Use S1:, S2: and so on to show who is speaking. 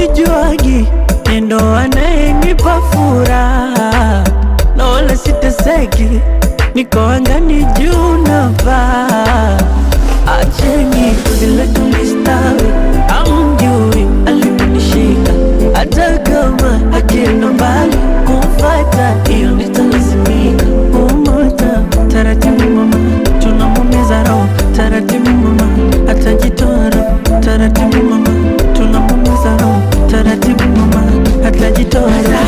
S1: sijuagi, ndo anayenipa furaha na wala siteseki, niko angani juu navaa. Acheni vile tulistawi, amjui aliponishika, hata kama akienda mbali kumfata, hiyo nitalazimika. Umoja taratibu mama, tunamuumiza roho taratibu mama, atajitoa roho taratibu mama, tunamuumiza roho taratibu mama, atajitoa roho.